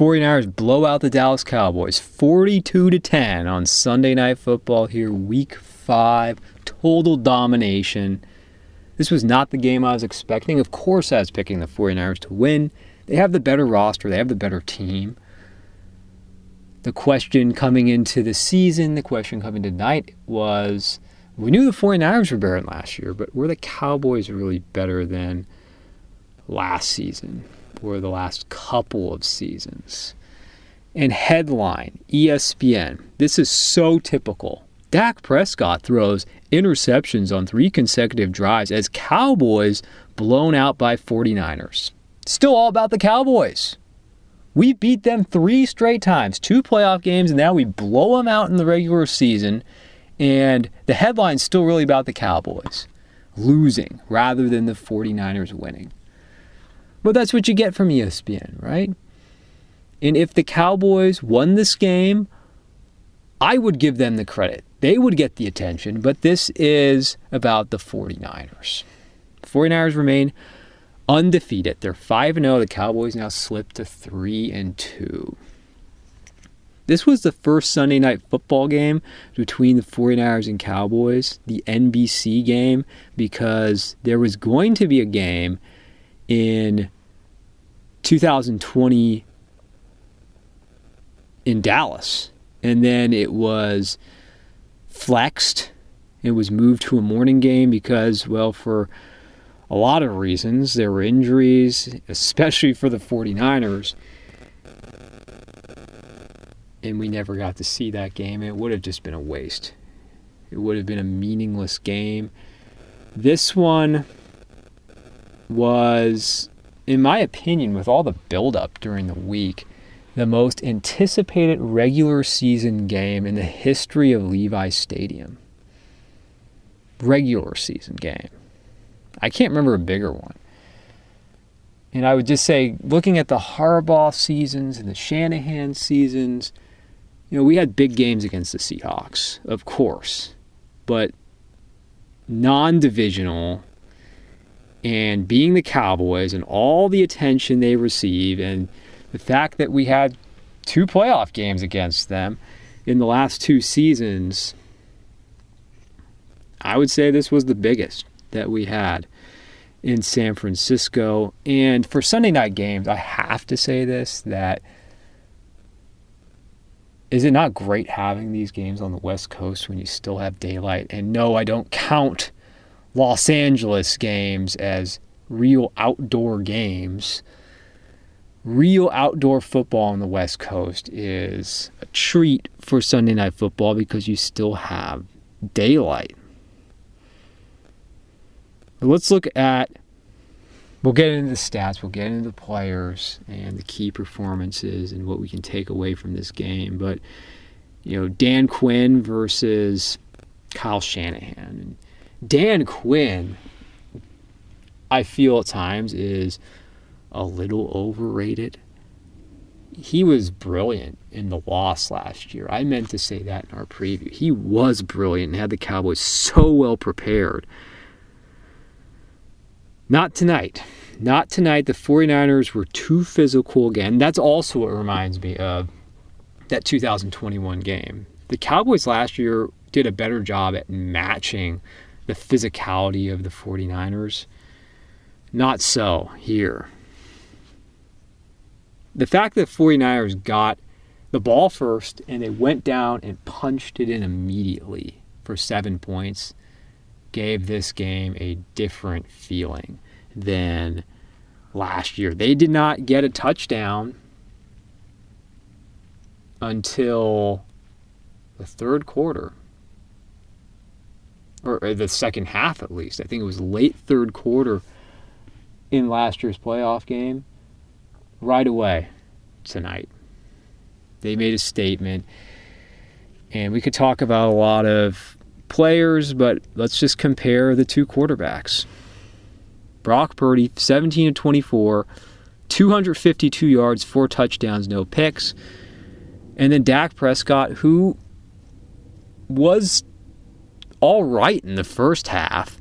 49ers blow out the Dallas Cowboys 42-10 on Sunday Night Football here, Week 5. Total domination. This was not the game I was expecting. Of course I was picking the 49ers to win. They have the better roster. They have the better team. The question coming into the season, the question coming tonight was, we knew the 49ers were better than last year, but were the Cowboys really better than last season or the last couple of seasons? And headline, ESPN. This is so typical. Dak Prescott throws interceptions on 3 consecutive drives as Cowboys blown out by 49ers. Still all about the Cowboys. We beat them 3 straight times, 2 playoff games, and now we blow them out in the regular season. And the headline's still really about the Cowboys losing rather than the 49ers winning. But that's what you get from ESPN, right? And if the Cowboys won this game, I would give them the credit. They would get the attention, but this is about the 49ers. The 49ers remain undefeated. They're 5-0. The Cowboys now slip to 3-2. This was the first Sunday Night Football game between the 49ers and Cowboys, the NBC game, because there was going to be a game in 2020 in Dallas, and then it was flexed. It was moved to a morning game because, well, for a lot of reasons, there were injuries, especially for the 49ers, and we never got to see that game. It would have just been a waste. It would have been a meaningless game. This one was, in my opinion, with all the buildup during the week, the most anticipated regular season game in the history of Levi's Stadium. Regular season game. I can't remember a bigger one. And I would just say, looking at the Harbaugh seasons and the Shanahan seasons, we had big games against the Seahawks, of course, but non-divisional, and being the Cowboys and all the attention they receive, and the fact that we had 2 playoff games against them in the last 2 seasons, I would say this was the biggest that we had in San Francisco. And for Sunday night games, I have to say this, that is it not great having these games on the West Coast when you still have daylight? And no, I don't count Los Angeles games as real outdoor games. Real outdoor football on the West Coast is a treat for Sunday Night Football because you still have daylight. But let's look at, we'll get into the stats, we'll get into the players and the key performances and what we can take away from this game. But, Dan Quinn versus Kyle Shanahan. And Dan Quinn, I feel at times, is a little overrated. He was brilliant in the loss last year. I meant to say that in our preview. He was brilliant and had the Cowboys so well prepared. Not tonight. Not tonight. The 49ers were too physical again. That's also what reminds me of that 2021 game. The Cowboys last year did a better job at matching the physicality of the 49ers. Not so here. The fact that the 49ers got the ball first and they went down and punched it in immediately for 7 points gave this game a different feeling than last year. They did not get a touchdown until the third quarter, or the second half at least. I think it was late third quarter in last year's playoff game. Right away tonight, they made a statement, and we could talk about a lot of players, but let's just compare the 2 quarterbacks. Brock Purdy, 17-24, 252 yards, 4 touchdowns, no picks. And then Dak Prescott, who was all right in the first half,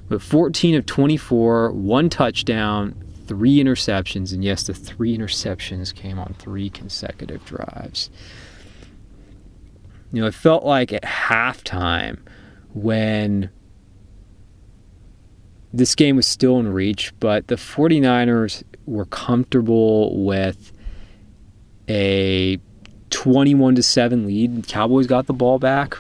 but 14 of 24, 1 touchdown, 3 interceptions, and yes, the 3 interceptions came on 3 consecutive drives. It felt like at halftime when this game was still in reach, but the 49ers were comfortable with a 21-7 lead. The Cowboys got the ball back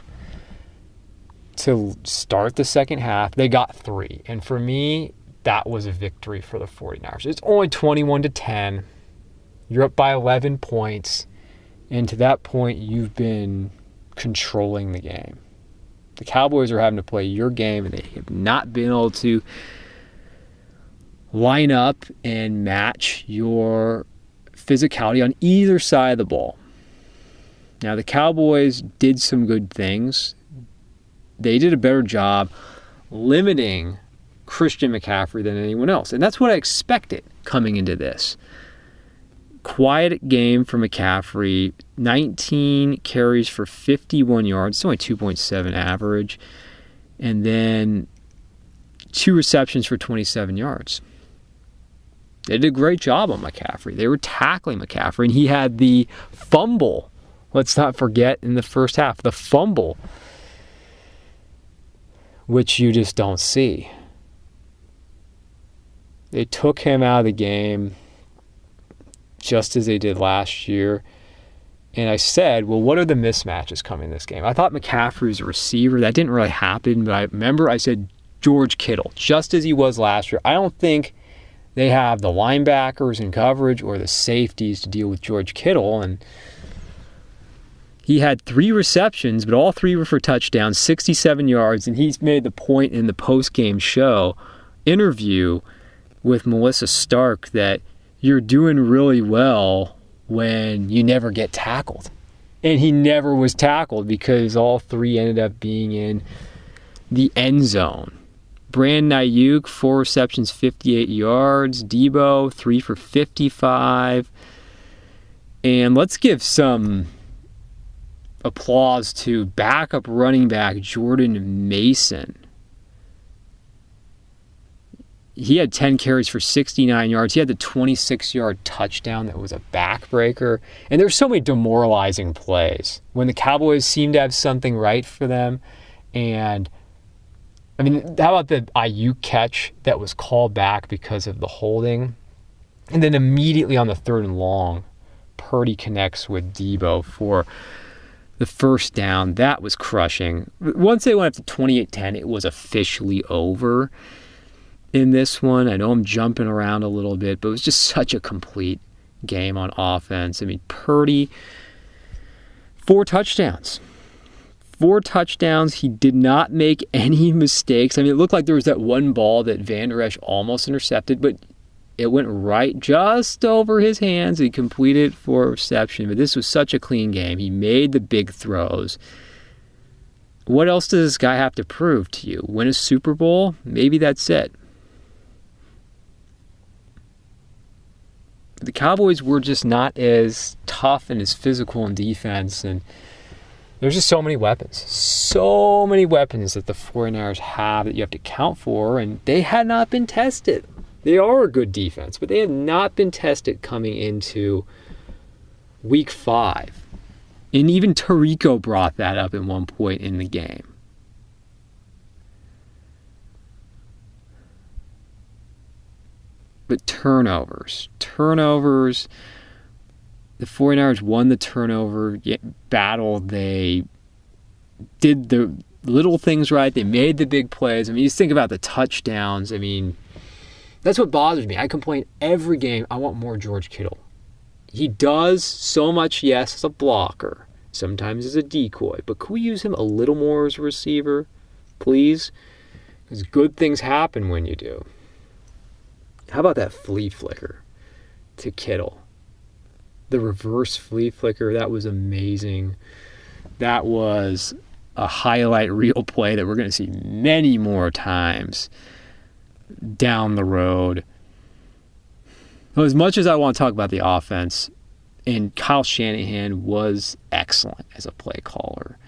to start the second half. They got 3. And for me, that was a victory for the 49ers. It's only 21-10. You're up by 11 points. And to that point, you've been controlling the game. The Cowboys are having to play your game, and they have not been able to line up and match your physicality on either side of the ball. Now, the Cowboys did some good things. They did a better job limiting Christian McCaffrey than anyone else. And that's what I expected coming into this. Quiet game for McCaffrey. 19 carries for 51 yards. It's only 2.7 average. And then 2 receptions for 27 yards. They did a great job on McCaffrey. They were tackling McCaffrey, and he had the fumble. Let's not forget in the first half, the fumble, which you just don't see. They took him out of the game just as they did last year. And I said, well, what are the mismatches coming in this game? I thought McCaffrey was a receiver. That didn't really happen, but I remember I said George Kittle, just as he was last year. I don't think they have the linebackers in coverage or the safeties to deal with George Kittle. And he had 3 receptions, but all 3 were for touchdowns, 67 yards. And he's made the point in the post-game show interview with Melissa Stark that you're doing really well when you never get tackled. And he never was tackled because all 3 ended up being in the end zone. Brandon Ayuk, 4 receptions, 58 yards. Debo, 3 for 55. And let's give some applause to backup running back Jordan Mason. He had 10 carries for 69 yards. He had the 26-yard touchdown that was a backbreaker. And there's so many demoralizing plays when the Cowboys seem to have something right for them. And I mean, how about the Ayuk catch that was called back because of the holding? And then immediately on the 3rd and long, Purdy connects with Debo for the first down. That was crushing. Once they went up to 28-10, it was officially over in this one. I know I'm jumping around a little bit, but it was just such a complete game on offense. I mean, Purdy, 4 touchdowns. 4 touchdowns. He did not make any mistakes. I mean, it looked like there was that one ball that Van Der Esch almost intercepted, but it went right just over his hands. He completed for reception. But this was such a clean game. He made the big throws. What else does this guy have to prove to you? Win a Super Bowl? Maybe that's it. The Cowboys were just not as tough and as physical in defense, and there's just so many weapons that the 49ers have that you have to count for, and they had not been tested. They are a good defense, but they have not been tested coming into Week 5. And even Tirico brought that up at one point in the game. But turnovers, the 49ers won the turnover battle. They did the little things right. They made the big plays. I mean, you just think about the touchdowns. I mean, that's what bothers me. I complain every game, I want more George Kittle. He does so much, yes, as a blocker, sometimes as a decoy. But could we use him a little more as a receiver, please? Because good things happen when you do. How about that flea flicker to Kittle? The reverse flea flicker, that was amazing. That was a highlight reel play that we're going to see many more times down the road. Well, as much as I want to talk about the offense, and Kyle Shanahan was excellent as a play caller.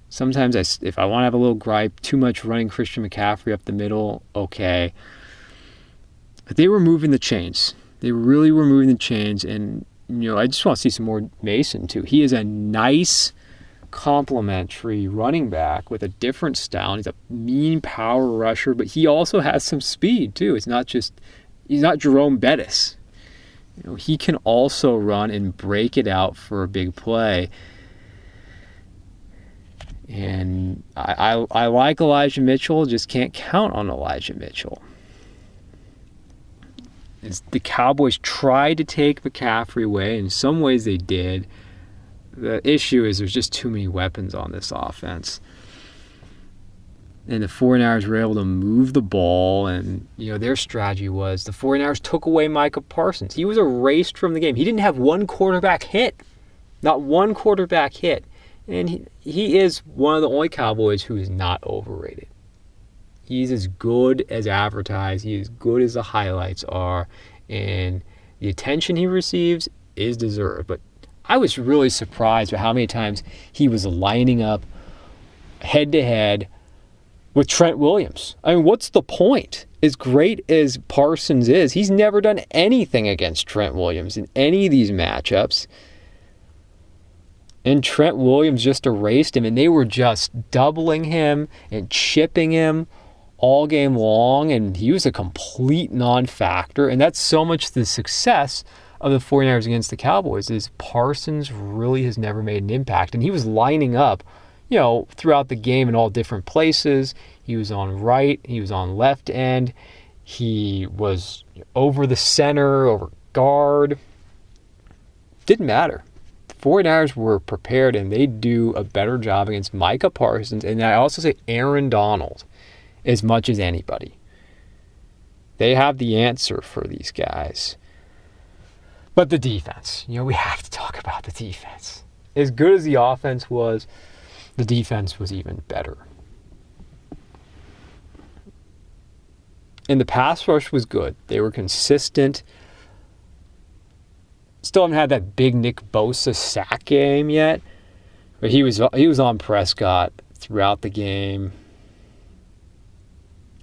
Sometimes if I want to have a little gripe, too much running Christian McCaffrey up the middle, okay. they were moving the chains. They really were moving the chains. And, I just want to see some more Mason, too. He is a nice complementary running back with a different style. He's a mean power rusher, but he also has some speed, too. He's not Jerome Bettis. He can also run and break it out for a big play. And I like Elijah Mitchell, just can't count on Elijah Mitchell. The Cowboys tried to take McCaffrey away. In some ways they did. The issue is there's just too many weapons on this offense. And the 49ers were able to move the ball, and their strategy was the 49ers took away Micah Parsons. He was erased from the game. He didn't have one quarterback hit. Not one quarterback hit. And he is one of the only Cowboys who is not overrated. He's as good as advertised. He's as good as the highlights are. And the attention he receives is deserved. But I was really surprised by how many times he was lining up head-to-head with Trent Williams. I mean, what's the point? As great as Parsons is, he's never done anything against Trent Williams in any of these matchups. And Trent Williams just erased him, and they were just doubling him and chipping him all game long, and he was a complete non-factor. And that's so much the success of the 49ers against the Cowboys is Parsons really has never made an impact. And he was lining up, throughout the game in all different places. He was on right, he was on left end, he was over the center, over guard. Didn't matter. 49ers were prepared, and they do a better job against Micah Parsons, and I also say Aaron Donald, as much as anybody. They have the answer for these guys. But the defense, we have to talk about the defense. As good as the offense was, the defense was even better. And the pass rush was good. They were consistent. Still haven't had that big Nick Bosa sack game yet, but he was on Prescott throughout the game.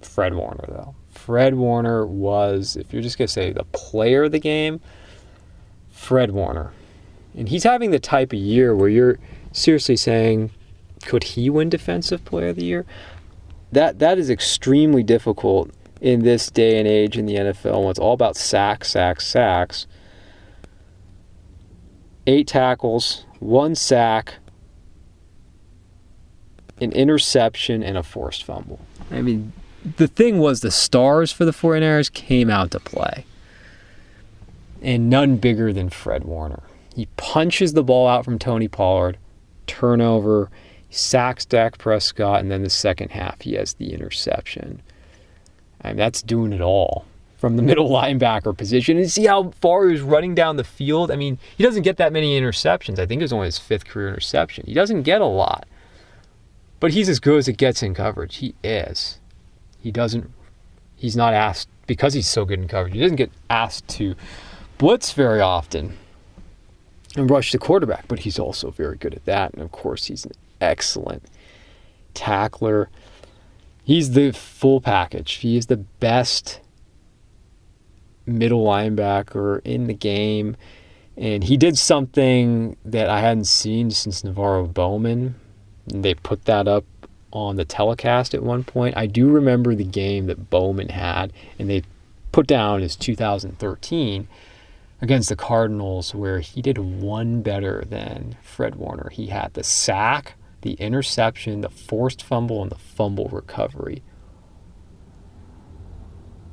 Fred Warner, though. Fred Warner was, if you're just going to say the player of the game, Fred Warner. And he's having the type of year where you're seriously saying, could he win Defensive Player of the Year? That is extremely difficult in this day and age in the NFL when it's all about sacks. 8 tackles, 1 sack, an interception, and a forced fumble. I mean, the thing was the stars for the 49ers came out to play. And none bigger than Fred Warner. He punches the ball out from Tony Pollard, turnover, sacks Dak Prescott, and then the second half he has the interception. I mean, that's doing it all from the middle linebacker position. And see how far he was running down the field? I mean, he doesn't get that many interceptions. I think it was only his 5th career interception. He doesn't get a lot. But he's as good as it gets in coverage. He is. He's not asked, because he's so good in coverage, he doesn't get asked to blitz very often and rush the quarterback, but he's also very good at that. And of course, he's an excellent tackler. He's the full package. He is the best middle linebacker in the game. And he did something that I hadn't seen since Navarro Bowman. They put that up on the telecast at one point. I do remember the game that Bowman had, and they put down his 2013 against the Cardinals, where he did one better than Fred Warner. He had the sack, the interception, the forced fumble, and the fumble recovery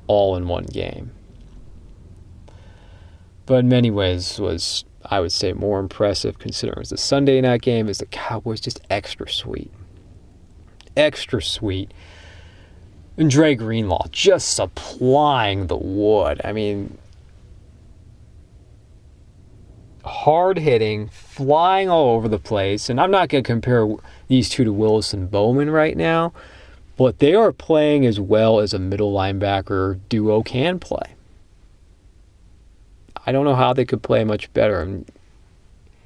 all in one game. But in many ways was, I would say, more impressive considering it was the Sunday night game, is the Cowboys just extra sweet. Extra sweet. And Dre Greenlaw just supplying the wood. I mean, hard hitting, flying all over the place. And I'm not going to compare these two to Willis and Bowman right now, but they are playing as well as a middle linebacker duo can play. I don't know how they could play much better. I mean,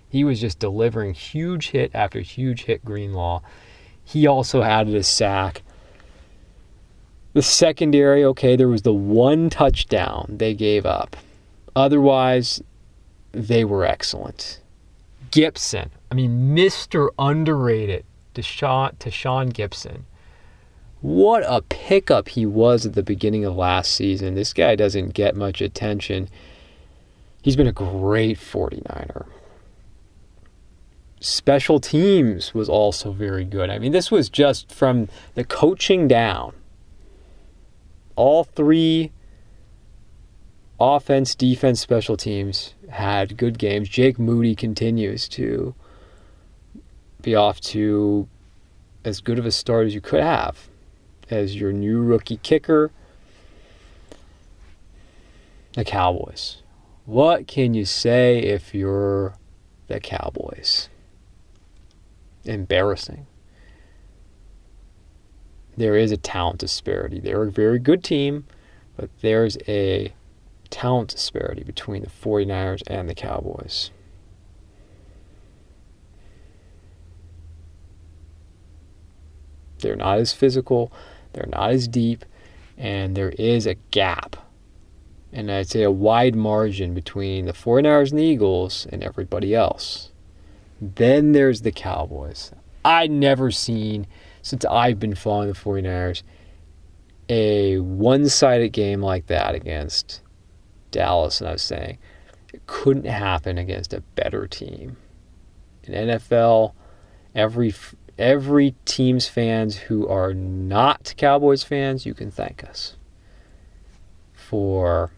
he was just delivering huge hit after huge hit, Greenlaw. He also added a sack. The secondary, okay, there was the one touchdown they gave up. Otherwise, they were excellent. Gibson, Mr. Underrated, Deshaun Gibson. What a pickup he was at the beginning of last season. This guy doesn't get much attention. He's been a great 49er. Special teams was also very good. This was just from the coaching down. All three offense, defense, special teams had good games. Jake Moody continues to be off to as good of a start as you could have as your new rookie kicker. The Cowboys. What can you say if you're the Cowboys? Embarrassing. There is a talent disparity. They're a very good team, but there's a talent disparity between the 49ers and the Cowboys. They're not as physical, they're not as deep, and there is a gap. And I'd say a wide margin between the 49ers and the Eagles and everybody else. Then there's the Cowboys. I'd never seen, since I've been following the 49ers, a one-sided game like that against Dallas. And I was saying, it couldn't happen against a better team. In NFL, every team's fans who are not Cowboys fans, you can thank us for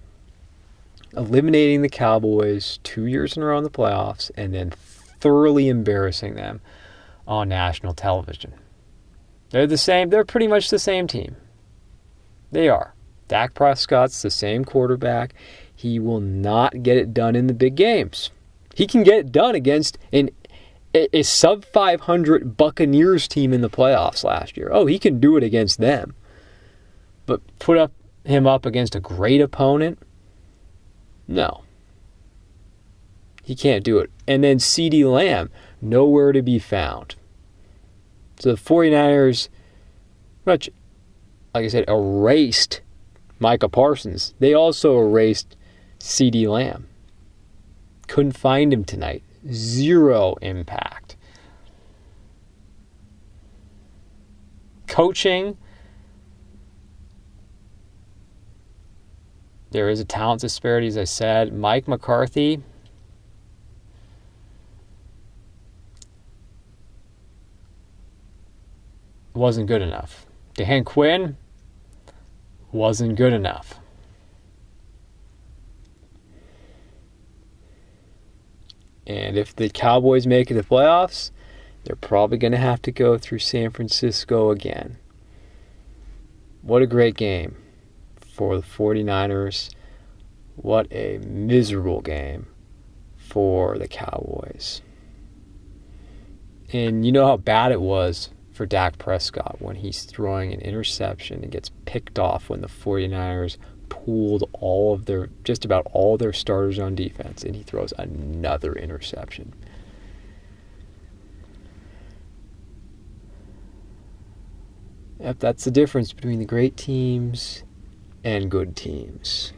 eliminating the Cowboys 2 years in a row in the playoffs and then thoroughly embarrassing them on national television. They're the same. They're pretty much the same team. They are. Dak Prescott's the same quarterback. He will not get it done in the big games. He can get it done against a sub-500 Buccaneers team in the playoffs last year. Oh, he can do it against them. But put him up against a great opponent? No. He can't do it. And then CeeDee Lamb, nowhere to be found. So the 49ers, much, like I said, erased Micah Parsons. They also erased CeeDee Lamb. Couldn't find him tonight. Zero impact. Coaching, there is a talent disparity, as I said. Mike McCarthy, wasn't good enough. Dan Quinn wasn't good enough. And if the Cowboys make it to the playoffs, they're probably going to have to go through San Francisco again. What a great game for the 49ers. What a miserable game for the Cowboys. And you know how bad it was for Dak Prescott when he's throwing an interception and gets picked off when the 49ers pulled just about all their starters on defense, and he throws another interception. Yep, that's the difference between the great teams and good teams.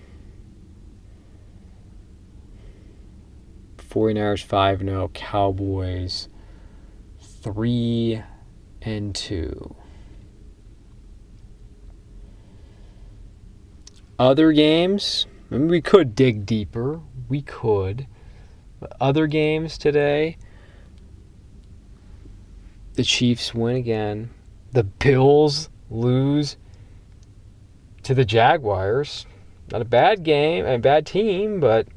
49ers 5-0, Cowboys 3-2. Other games, we could dig deeper. We could. But other games today, the Chiefs win again. The Bills lose to the Jaguars. Not a bad game, a bad team, but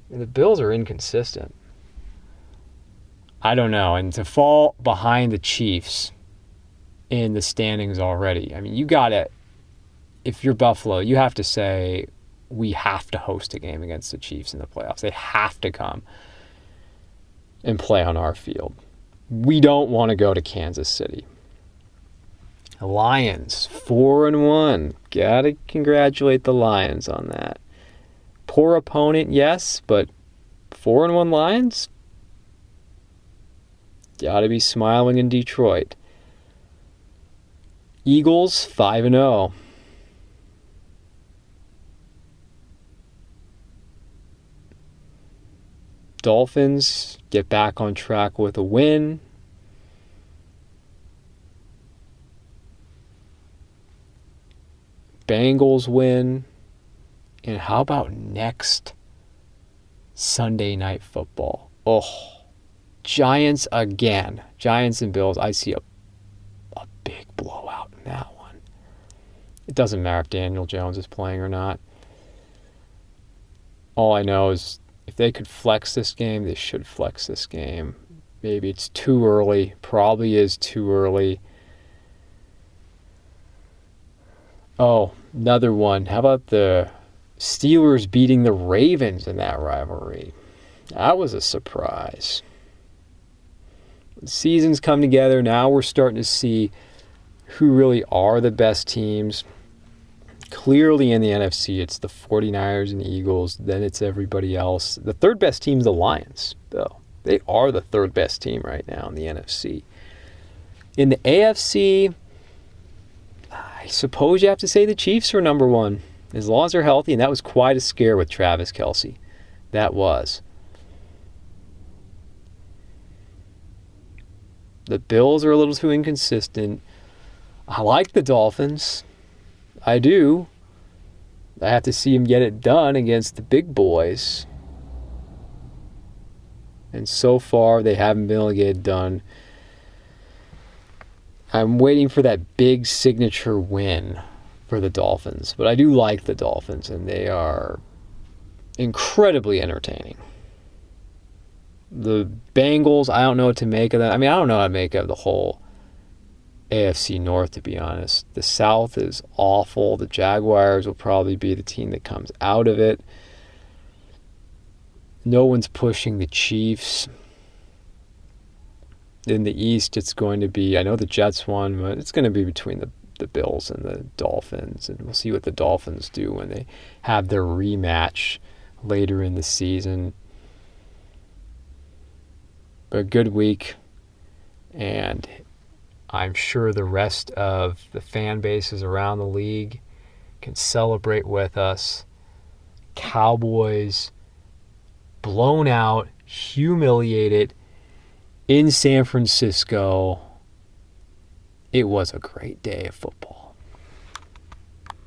the Bills are inconsistent. I don't know. And to fall behind the Chiefs in the standings already, you got to, if you're Buffalo, you have to say, we have to host a game against the Chiefs in the playoffs. They have to come and play on our field. We don't want to go to Kansas City. Lions, 4-1. Got to congratulate the Lions on that. Poor opponent, yes, but 4-1 Lions? Got to be smiling in Detroit. Eagles, 5-0. Dolphins get back on track with a win. Bengals win. And how about next Sunday Night Football? Oh, Giants again. Giants and Bills. I see a big blowout in that one. It doesn't matter if Daniel Jones is playing or not. All I know is if they could flex this game, they should flex this game. Maybe it's too early. Probably is too early. Oh, another one. How about the Steelers beating the Ravens in that rivalry? That was a surprise. The season's come together. Now we're starting to see who really are the best teams. Clearly in the NFC, it's the 49ers and Eagles. Then it's everybody else. The third best team is the Lions, though. They are the third best team right now in the NFC. In the AFC, I suppose you have to say the Chiefs are number one, as long as they're healthy, and that was quite a scare with Travis Kelce. That was. The Bills are a little too inconsistent. I like the Dolphins. I do. I have to see them get it done against the big boys. And so far, they haven't been able to get it done. I'm waiting for that big signature win for the Dolphins. But I do like the Dolphins, and they are incredibly entertaining. The Bengals, I don't know what to make of that. I mean, I don't know how to make of the whole AFC North, to be honest. The South is awful. The Jaguars will probably be the team that comes out of it. No one's pushing the Chiefs. In the East, it's going to be, I know the Jets won, but it's going to be between the Bills and the Dolphins. And we'll see what the Dolphins do when they have their rematch later in the season. But a good week. And I'm sure the rest of the fan bases around the league can celebrate with us. Cowboys blown out, humiliated in San Francisco. It was a great day of football.